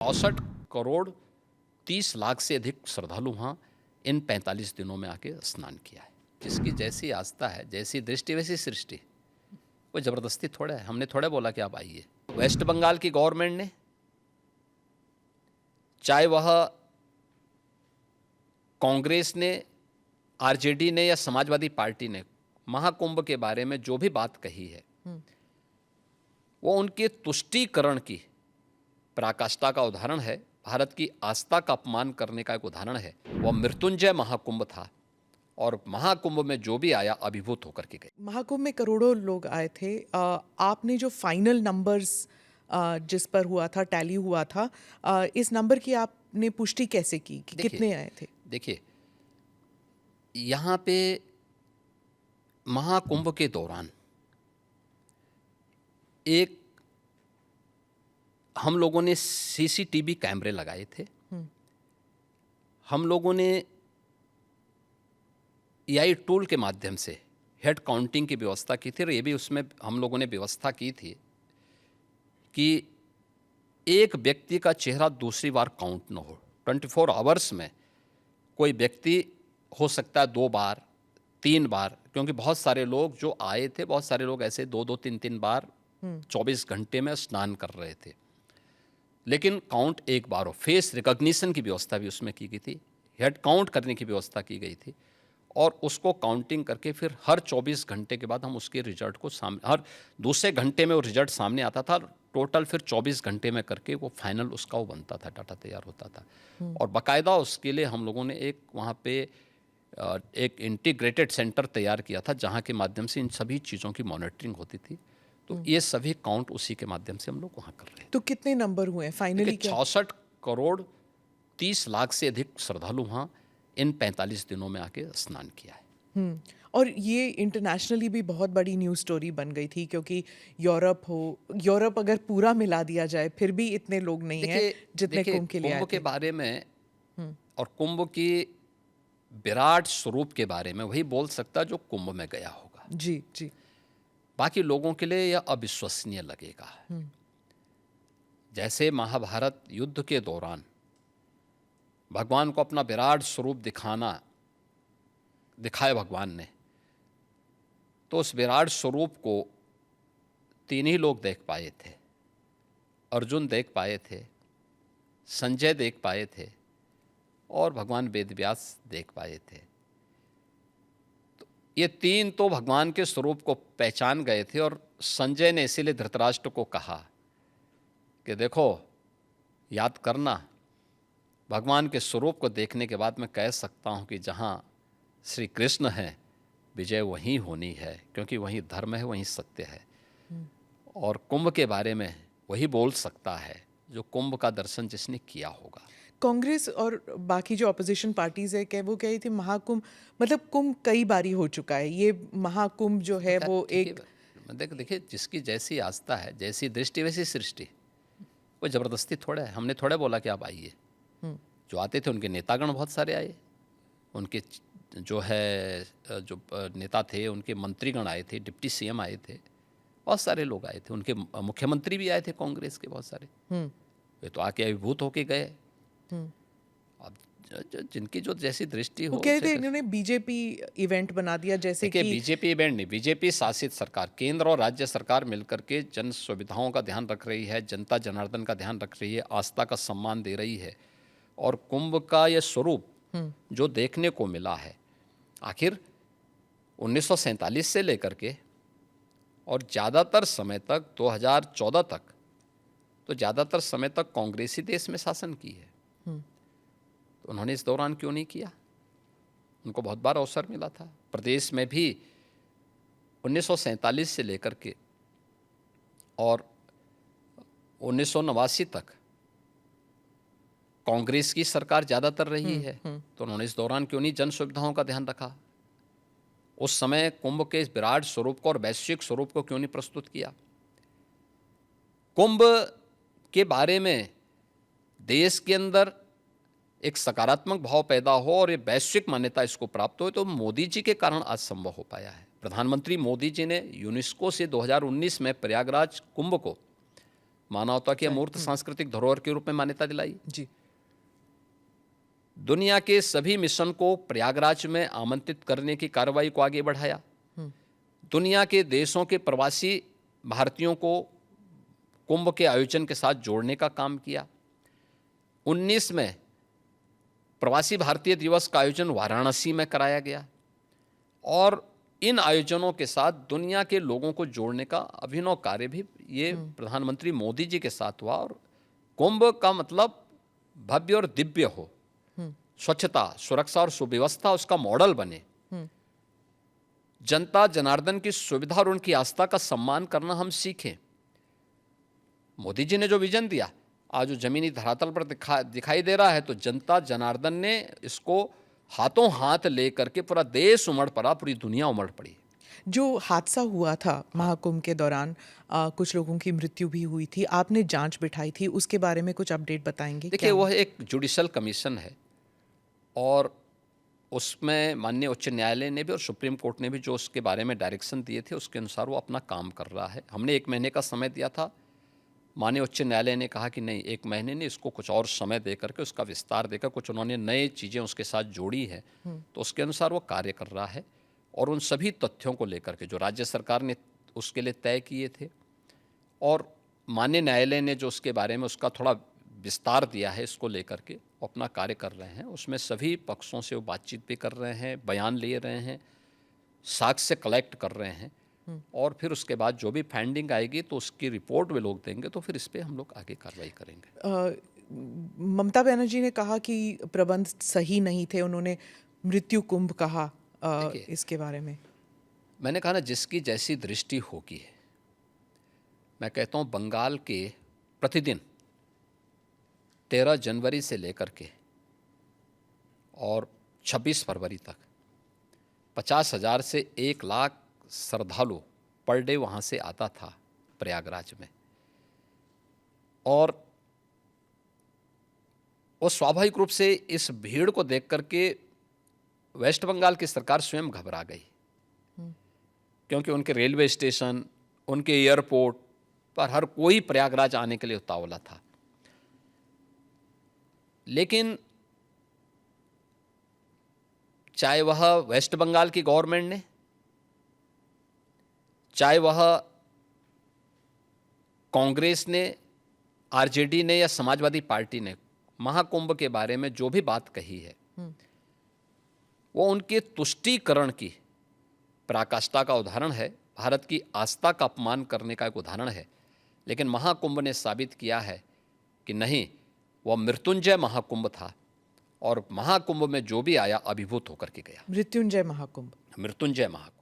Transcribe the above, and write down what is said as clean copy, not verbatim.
64 करोड़ 30 लाख से अधिक श्रद्धालु वहाँ इन 45 दिनों में आके स्नान किया है। जिसकी जैसी आस्था है, जैसी दृष्टि वैसी सृष्टि। कोई ज़बरदस्ती थोड़ा है, हमने थोड़ा बोला कि आप आइए। वेस्ट बंगाल की गवर्नमेंट ने, चाहे वह कांग्रेस ने, आरजेडी ने या समाजवादी पार्टी ने, महाकुंभ के बारे में जो भी बात कही है वो उनके तुष्टीकरण की पराकाष्ठा का उदाहरण है, भारत की आस्था का अपमान करने का एक उदाहरण है। वह मृत्युंजय महाकुंभ था और महाकुंभ में जो भी आया अभिभूत होकर के गए। महाकुंभ में करोड़ों लोग आए थे। आपने जो फाइनल नंबर्स जिस पर हुआ था, टैली हुआ था, इस नंबर की आपने पुष्टि कैसे की कि कितने आए थे? देखिए, यहाँ पे महाकुंभ के दौरान एक हम लोगों ने सीसीटीवी कैमरे लगाए थे। हम लोगों ने एआई टूल के माध्यम से हेड काउंटिंग की व्यवस्था की थी और ये भी उसमें हम लोगों ने व्यवस्था की थी कि एक व्यक्ति का चेहरा दूसरी बार काउंट न हो। 24 आवर्स में कोई व्यक्ति हो सकता है 2 बार 3 बार, क्योंकि बहुत सारे लोग जो आए थे, बहुत सारे लोग ऐसे 2-2 3-3 बार 24 घंटे में स्नान कर रहे थे, लेकिन काउंट एक बार हो। फेस रिकॉग्निशन की व्यवस्था भी उसमें की गई थी, हेड काउंट करने की व्यवस्था की गई थी और उसको काउंटिंग करके फिर हर 24 घंटे के बाद हम उसके रिजल्ट को सामने, हर दूसरे घंटे में वो रिजल्ट सामने आता था। टोटल फिर 24 घंटे में करके वो फाइनल उसका वो बनता था, डाटा तैयार होता था। और बाकायदा उसके लिए हम लोगों ने एक वहाँ पे एक इंटीग्रेटेड सेंटर तैयार किया था जहाँ के माध्यम से इन सभी चीज़ों की मॉनिटरिंग होती थी। तो ये सभी काउंट उसी के माध्यम से हम लोग वहाँ कर रहे हैं। तो कितने नंबर हुए फाइनली? 64 करोड़ 30 लाख से अधिक श्रद्धालु वहाँ इन 45 दिनों में आके स्नान किया है। और ये इंटरनेशनली भी बहुत बड़ी न्यूज़ स्टोरी बन गई थी, क्योंकि यूरोप अगर पूरा मिला दिया जाए फिर भी इतने लोग नहीं हैं जितने कुंभ के लिए आए कुंभ के थे। बारे में और कुंभ की विराट स्वरूप के बारे में वही बोल सकता जो कुंभ में गया होगा। जी जी। बाकी लोगों के लिए यह अविश्वसनीय लगेगा। जैसे महाभारत युद्ध के दौरान भगवान को अपना विराट स्वरूप दिखाया भगवान ने, तो उस विराट स्वरूप को 3 ही लोग देख पाए थे। अर्जुन देख पाए थे, संजय देख पाए थे और भगवान वेदव्यास देख पाए थे। तो ये 3 तो भगवान के स्वरूप को पहचान गए थे और संजय ने इसीलिए धृतराष्ट्र को कहा कि देखो, याद करना, भगवान के स्वरूप को देखने के बाद मैं कह सकता हूँ कि जहाँ श्री कृष्ण हैं विजय वहीं होनी है, क्योंकि वहीं धर्म है, वहीं सत्य है। और कुंभ के बारे में वही बोल सकता है जो कुंभ का दर्शन जिसने किया होगा। कांग्रेस और बाकी जो अपोजिशन पार्टीज है, क्या वो कही थी महाकुंभ, मतलब कुंभ कई बारी हो चुका है, ये महाकुंभ जो है वो एक देखिए, जिसकी जैसी आस्था है, जैसी दृष्टि वैसी सृष्टि। कोई ज़बरदस्ती थोड़ा है, हमने थोड़ा बोला कि आप आइए। जो आते थे उनके नेतागण बहुत सारे आए, उनके जो नेता थे, उनके मंत्रीगण आए थे, डिप्टी सीएम आए थे, बहुत सारे लोग आए थे, उनके मुख्यमंत्री भी आए थे कांग्रेस के बहुत सारे। वे तो आके अभिभूत होके गए। अब जिनकी जो जैसी दृष्टि हो, वो कह रहे थे इन्होंने बीजेपी इवेंट बना दिया, जैसे कि बीजेपी इवेंट नहीं, बीजेपी शासित सरकार, केंद्र और राज्य सरकार मिलकर के जन सुविधाओं का ध्यान रख रही है, जनता जनार्दन का ध्यान रख रही है, आस्था का सम्मान दे रही है। और कुंभ का यह स्वरूप जो देखने को मिला है, आखिर 1947 से लेकर के और ज़्यादातर समय तक 2014 तक, तो ज़्यादातर समय तक कांग्रेस ही देश में शासन की है। तो उन्होंने इस दौरान क्यों नहीं किया? उनको बहुत बार अवसर मिला था। प्रदेश में भी 1947 से लेकर के और 1989 तक कांग्रेस की सरकार ज़्यादातर रही है। तो उन्होंने इस दौरान क्यों नहीं जन सुविधाओं का ध्यान रखा? उस समय कुंभ के इस विराट स्वरूप को और वैश्विक स्वरूप को क्यों नहीं प्रस्तुत किया? कुंभ के बारे में देश के अंदर एक सकारात्मक भाव पैदा हो और ये वैश्विक मान्यता इसको प्राप्त हो, तो मोदी जी के कारण आज संभव हो पाया है। प्रधानमंत्री मोदी जी ने यूनेस्को से 2019 में प्रयागराज कुंभ को मानवता की अमूर्त सांस्कृतिक धरोहर के रूप में मान्यता दिलाई। जी। दुनिया के सभी मिशन को प्रयागराज में आमंत्रित करने की कार्रवाई को आगे बढ़ाया। दुनिया के देशों के प्रवासी भारतीयों को कुंभ के आयोजन के साथ जोड़ने का काम किया। 19 में प्रवासी भारतीय दिवस का आयोजन वाराणसी में कराया गया और इन आयोजनों के साथ दुनिया के लोगों को जोड़ने का अभिनव कार्य भी ये प्रधानमंत्री मोदी जी के साथ हुआ। और कुंभ का मतलब भव्य और दिव्य हो, स्वच्छता, सुरक्षा और सुव्यवस्था उसका मॉडल बने, जनता जनार्दन की सुविधा और उनकी आस्था का सम्मान करना हम सीखें। मोदी जी ने जो विजन दिया आज जो जमीनी धरातल पर दिखाई दे रहा है, तो जनता जनार्दन ने इसको हाथों हाथ लेकर के पूरा देश उमड़ पड़ा, पूरी दुनिया उमड़ पड़ी। जो हादसा हुआ था महाकुंभ के दौरान, कुछ लोगों की मृत्यु भी हुई थी, आपने जांच बिठाई थी, उसके बारे में कुछ अपडेट बताएंगे? देखिए, वह एक जुडिशल कमीशन है और उसमें माननीय उच्च न्यायालय ने भी और सुप्रीम कोर्ट ने भी जो उसके बारे में डायरेक्शन दिए थे उसके अनुसार वो अपना काम कर रहा है। हमने 1 महीने का समय दिया था, माननीय उच्च न्यायालय ने कहा कि नहीं, 1 महीने नहीं, इसको कुछ और समय दे करके उसका विस्तार देकर कुछ उन्होंने नए चीज़ें उसके साथ जोड़ी है, तो उसके अनुसार वो कार्य कर रहा है। और उन सभी तथ्यों को लेकर के जो राज्य सरकार ने उसके लिए तय किए थे और माननीय न्यायालय ने जो उसके बारे में उसका थोड़ा विस्तार दिया है, इसको लेकर के वो अपना कार्य कर रहे हैं। उसमें सभी पक्षों से वो बातचीत भी कर रहे हैं, बयान ले रहे हैं, साक्ष्य कलेक्ट कर रहे हैं और फिर उसके बाद जो भी फाइंडिंग आएगी तो उसकी रिपोर्ट वे लोग देंगे, तो फिर इस पर हम लोग आगे कार्रवाई करेंगे। ममता बनर्जी ने कहा कि प्रबंध सही नहीं थे, उन्होंने मृत्यु कुंभ कहा, इसके बारे में? मैंने कहा ना, जिसकी जैसी दृष्टि होगी है। मैं कहता हूँ बंगाल के प्रतिदिन 13 जनवरी से लेकर के और 26 फरवरी तक 50,000 से 1 लाख श्रद्धालु पर डे वहाँ से आता था प्रयागराज में। और वो स्वाभाविक रूप से इस भीड़ को देख करके वेस्ट बंगाल की सरकार स्वयं घबरा गई, क्योंकि उनके रेलवे स्टेशन, उनके एयरपोर्ट पर हर कोई प्रयागराज आने के लिए उतावला था। लेकिन चाहे वह वेस्ट बंगाल की गवर्नमेंट ने, चाहे वह कांग्रेस ने, आरजेडी ने या समाजवादी पार्टी ने महाकुंभ के बारे में जो भी बात कही है वो उनके तुष्टीकरण की पराकाष्ठा का उदाहरण है, भारत की आस्था का अपमान करने का एक उदाहरण है। लेकिन महाकुंभ ने साबित किया है कि नहीं, वह मृत्युंजय महाकुंभ था और महाकुंभ में जो भी आया अभिभूत होकर के गया। मृत्युंजय महाकुंभ। मृत्युंजय महाकुंभ।